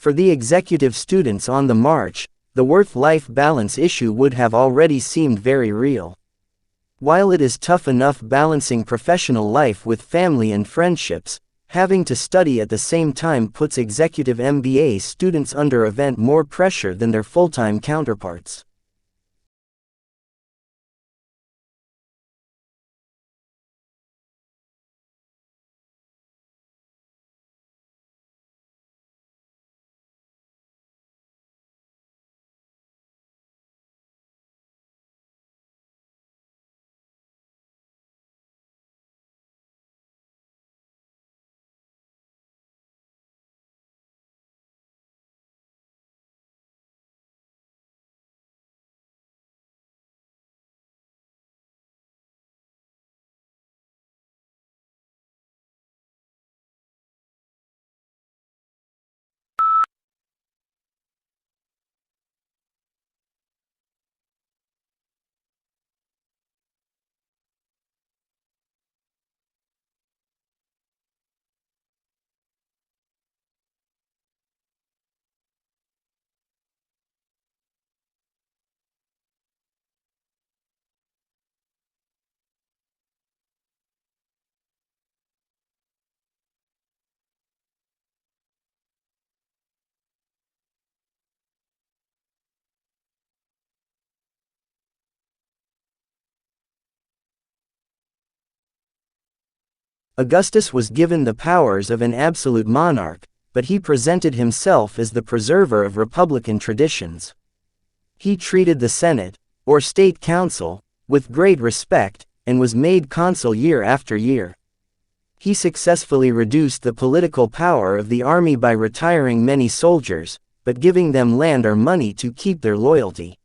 For the executive students on the march, the work-life balance issue would have already seemed very real. While it is tough enough balancing professional life with family and friendships, having to study at the same time puts executive MBA students under even more pressure than their full-time counterparts. Augustus was given the powers of an absolute monarch, but he presented himself as the preserver of republican traditions. He treated the Senate, or State Council, with great respect, and was made consul year after year. He successfully reduced the political power of the army by retiring many soldiers, but giving them land or money to keep their loyalty.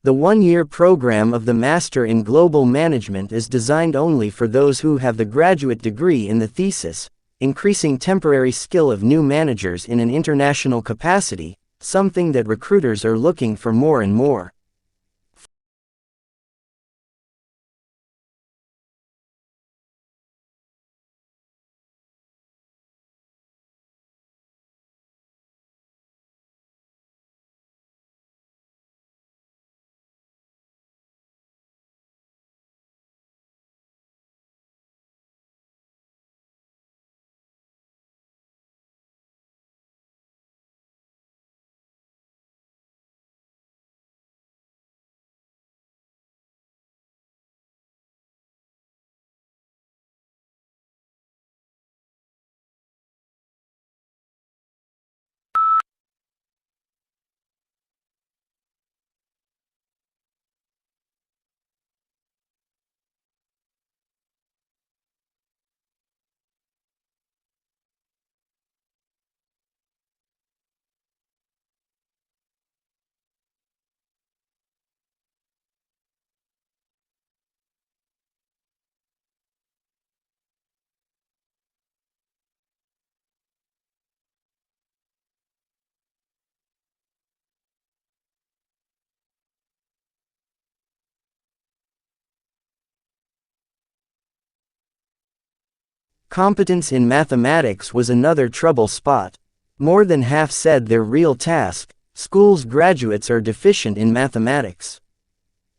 The one-year program of the Master in Global Management is designed only for those who have the graduate degree in the thesis, increasing temporary skill of new managers in an international capacity, something that recruiters are looking for more and more. Competence in mathematics was another trouble spot. More than half said their real task, schools graduates are deficient in mathematics.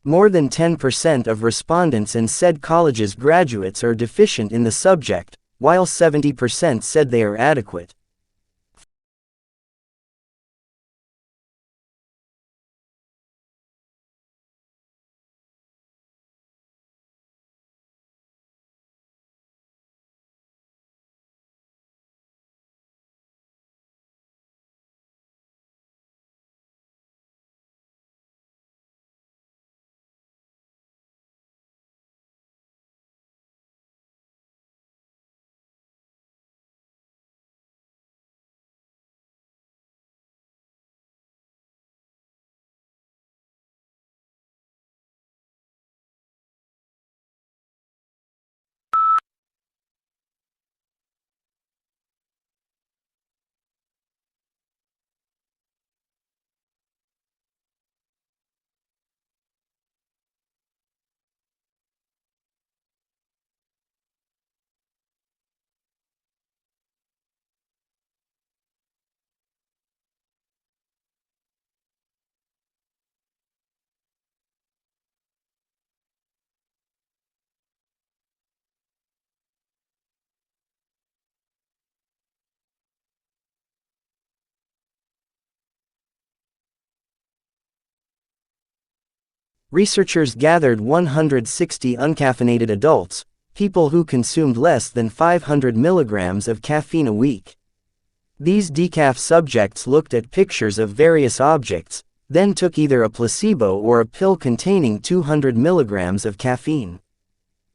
More than 10% of respondents and said colleges graduates are deficient in the subject, while 70% said they are adequate. Researchers gathered 160 uncaffeinated adults, people who consumed less than 500 milligrams of caffeine a week. These decaf subjects looked at pictures of various objects, then took either a placebo or a pill containing 200 milligrams of caffeine.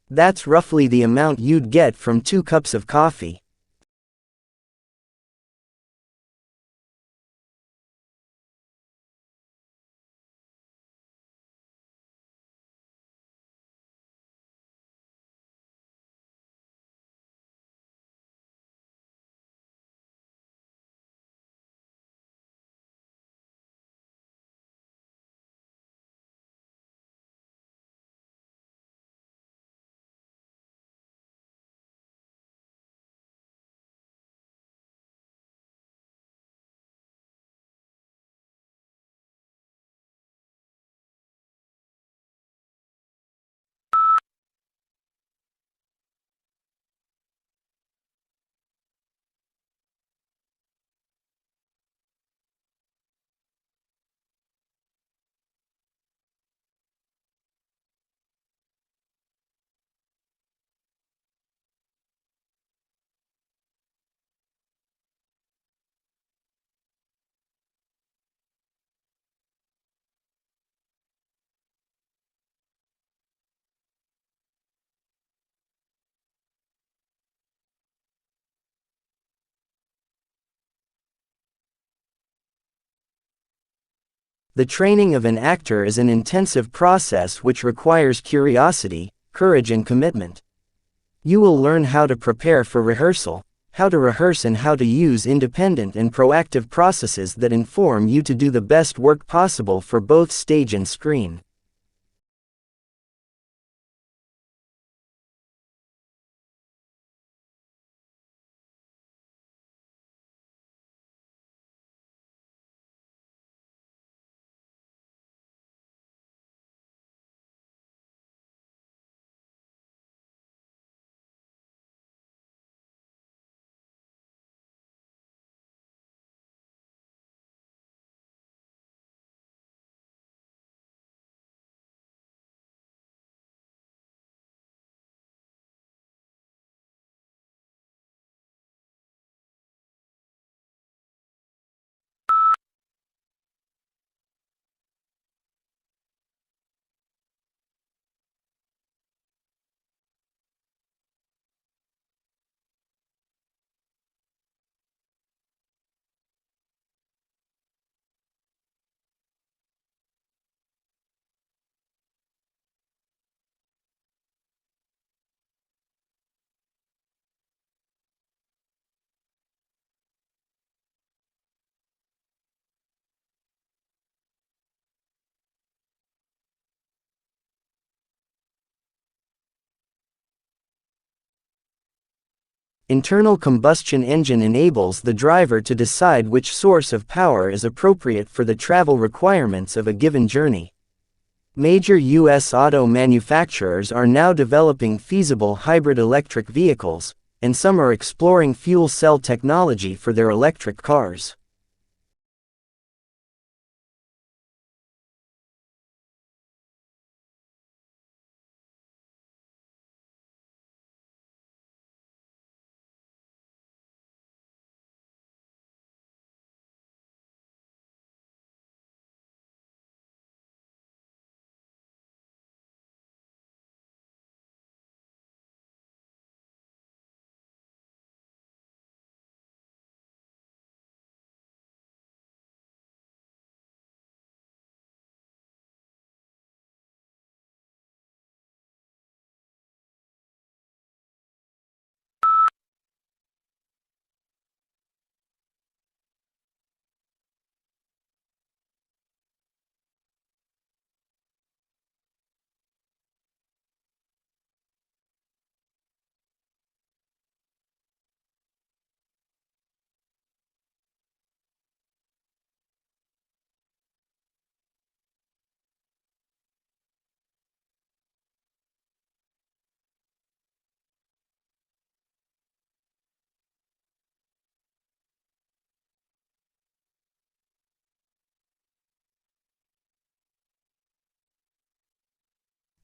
That's roughly the amount you'd get from 2 cups of coffee. The training of an actor is an intensive process which requires curiosity, courage and commitment. You will learn how to prepare for rehearsal, how to rehearse and how to use independent and proactive processes that inform you to do the best work possible for both stage and screen. Internal combustion engine enables the driver to decide which source of power is appropriate for the travel requirements of a given journey. Major U.S. auto manufacturers are now developing feasible hybrid electric vehicles, and some are exploring fuel cell technology for their electric cars.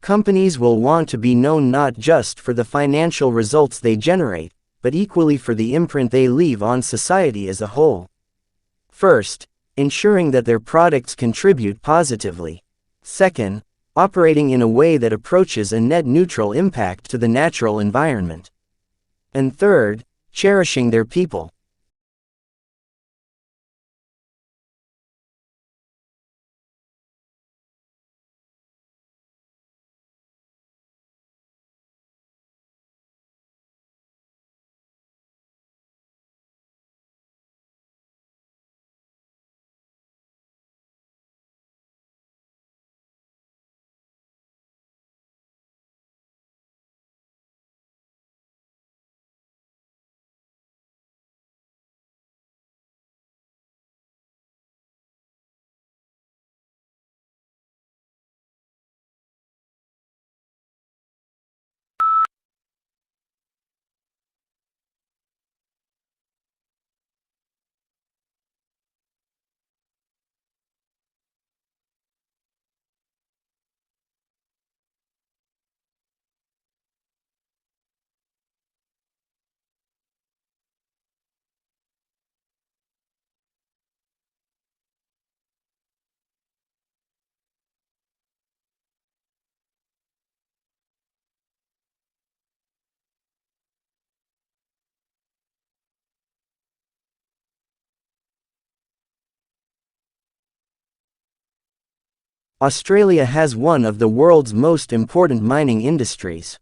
Companies will want to be known not just for the financial results they generate, but equally for the imprint they leave on society as a whole. First, ensuring that their products contribute positively. Second, operating in a way that approaches a net neutral impact to the natural environment. And third, cherishing their people. Australia has one of the world's most important mining industries.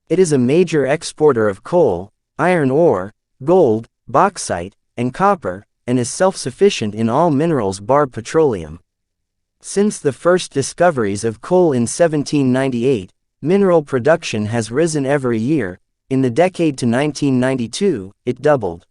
It is a major exporter of coal, iron ore, gold, bauxite, and copper, and is self-sufficient in all minerals bar petroleum. Since the first discoveries of coal in 1798, mineral production has risen every year. In the decade to 1992, it doubled.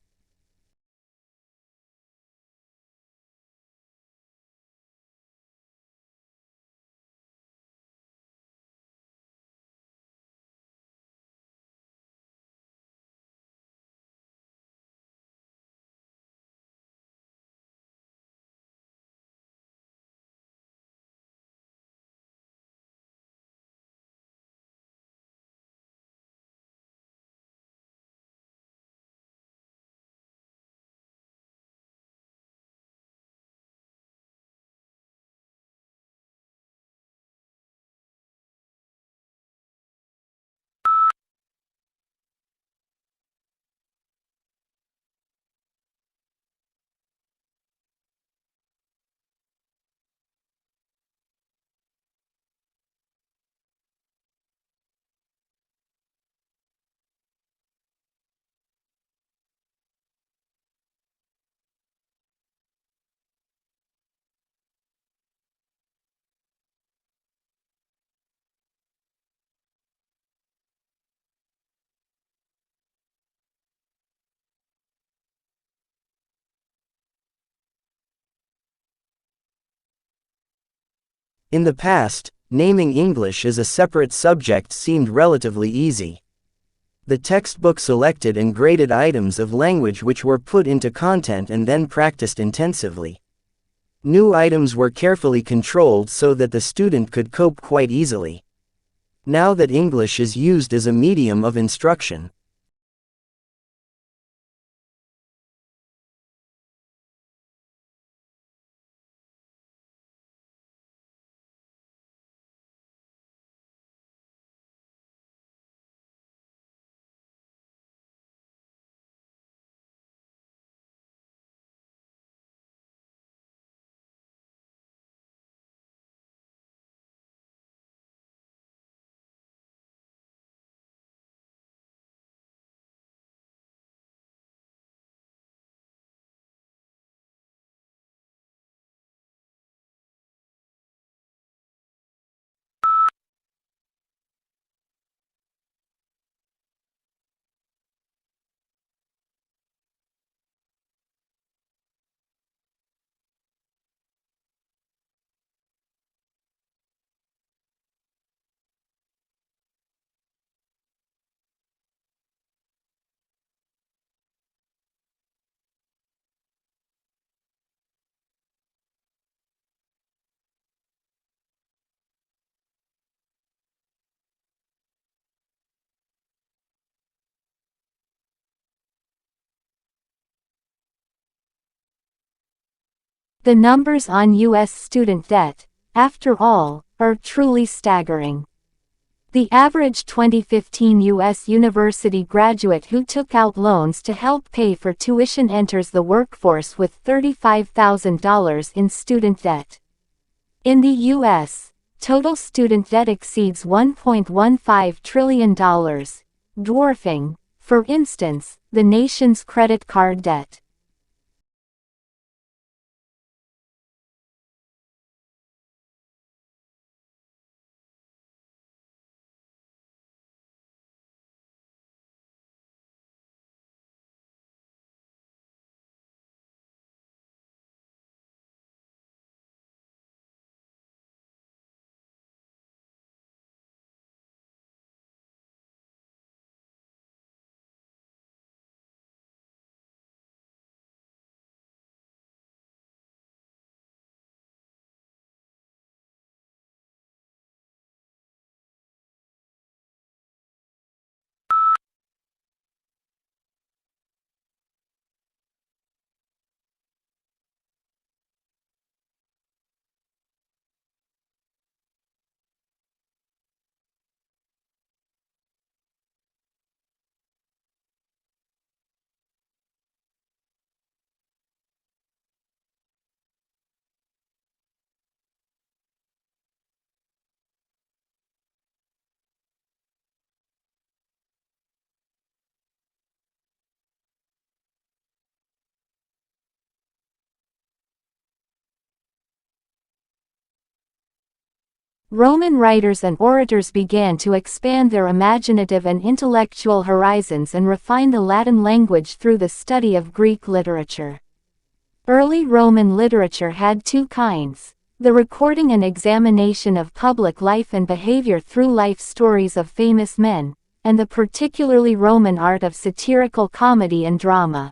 In the past, naming English as a separate subject seemed relatively easy. The textbook selected and graded items of language which were put into content and then practiced intensively. New items were carefully controlled so that the student could cope quite easily. Now that English is used as a medium of instruction, The numbers on U.S. student debt, after all, are truly staggering. The average 2015 U.S. university graduate who took out loans to help pay for tuition enters the workforce with $35,000 in student debt. In the U.S., total student debt exceeds $1.15 trillion, dwarfing, for instance, the nation's credit card debt. Roman writers and orators began to expand their imaginative and intellectual horizons and refine the Latin language through the study of Greek literature. Early Roman literature had two kinds: the recording and examination of public life and behavior through life stories of famous men, and the particularly Roman art of satirical comedy and drama.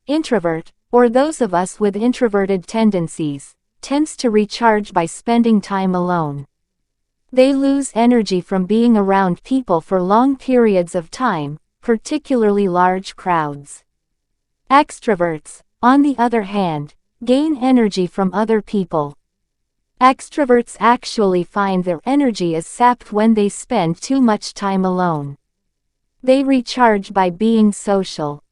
Introvert, or those of us with introverted tendencies, tends to recharge by spending time alone. They lose energy from being around people for long periods of time, particularly large crowds. Extroverts, on the other hand, gain energy from other people. Extroverts actually find their energy is sapped when they spend too much time alone. They recharge by being social.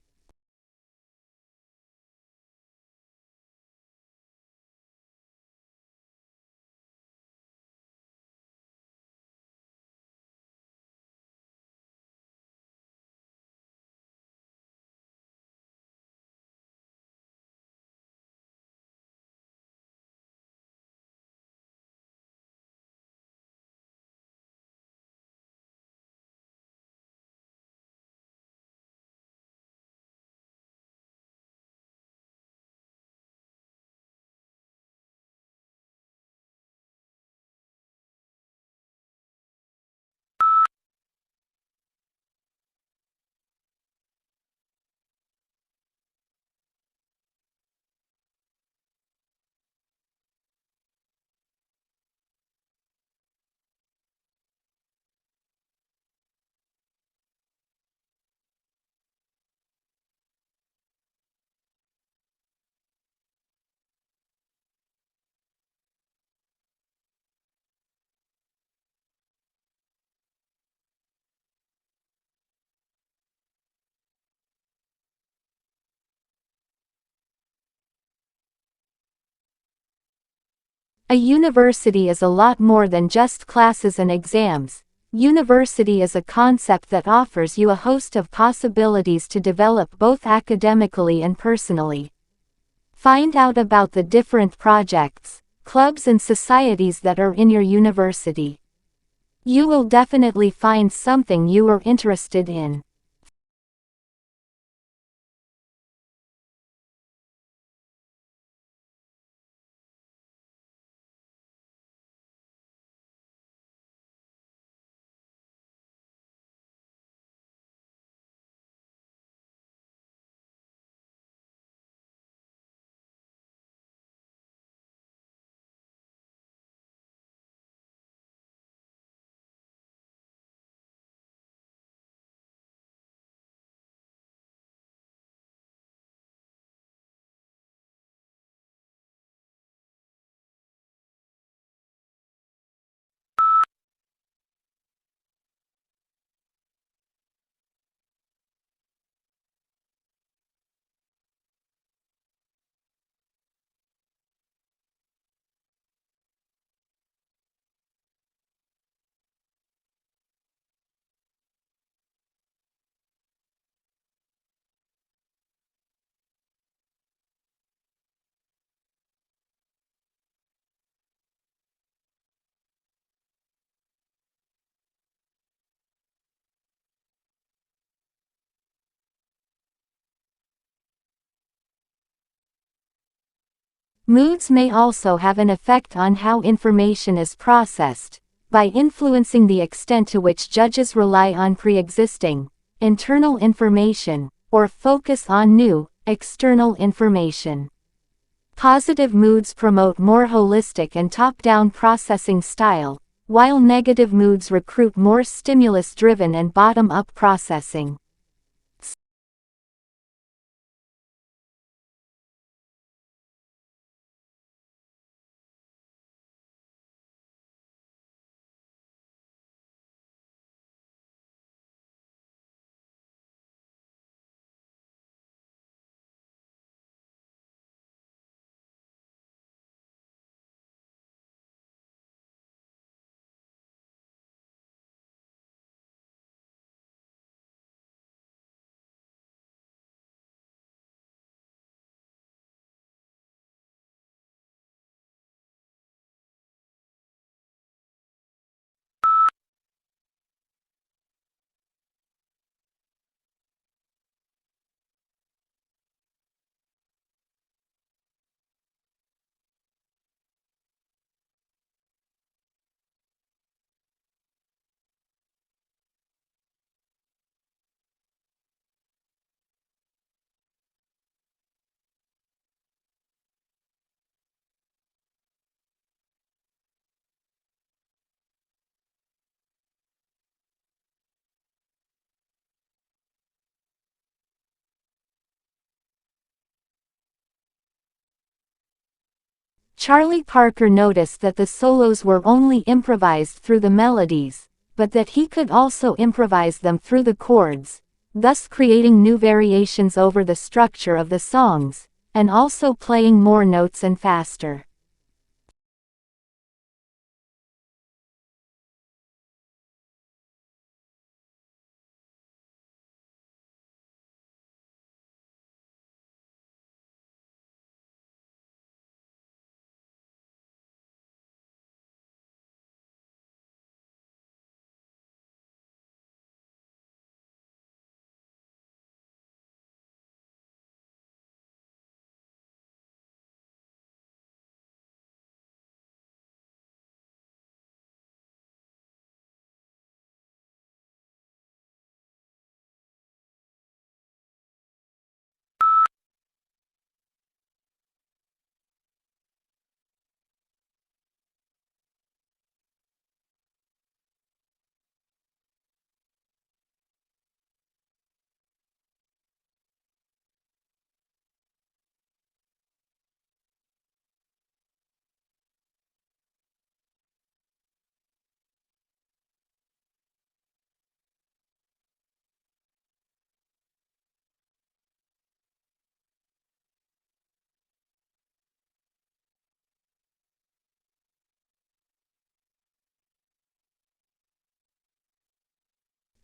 A university is a lot more than just classes and exams. University is a concept that offers you a host of possibilities to develop both academically and personally. Find out about the different projects, clubs and societies that are in your university. You will definitely find something you are interested in. Moods may also have an effect on how information is processed, by influencing the extent to which judges rely on pre-existing, internal information, or focus on new, external information. Positive moods promote more holistic and top-down processing style, while negative moods recruit more stimulus-driven and bottom-up processing. Charlie Parker noticed that the solos were only improvised through the melodies, but that he could also improvise them through the chords, thus creating new variations over the structure of the songs, and also playing more notes and faster.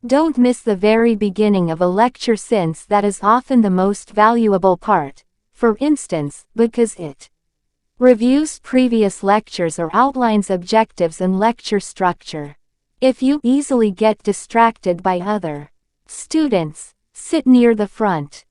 Don't miss the very beginning of a lecture, since that is often the most valuable part, for instance, because it reviews previous lectures or outlines objectives and lecture structure. If you easily get distracted by other students, sit near the front.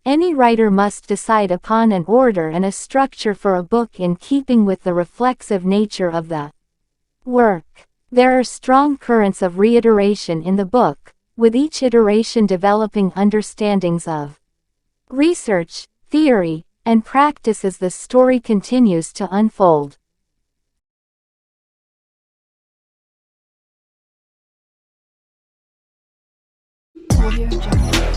Any writer must decide upon an order and a structure for a book in keeping with the reflexive nature of the work. There are strong currents of reiteration in the book, with each iteration developing understandings of research, theory, and practice as the story continues to unfold. Audio Jungle.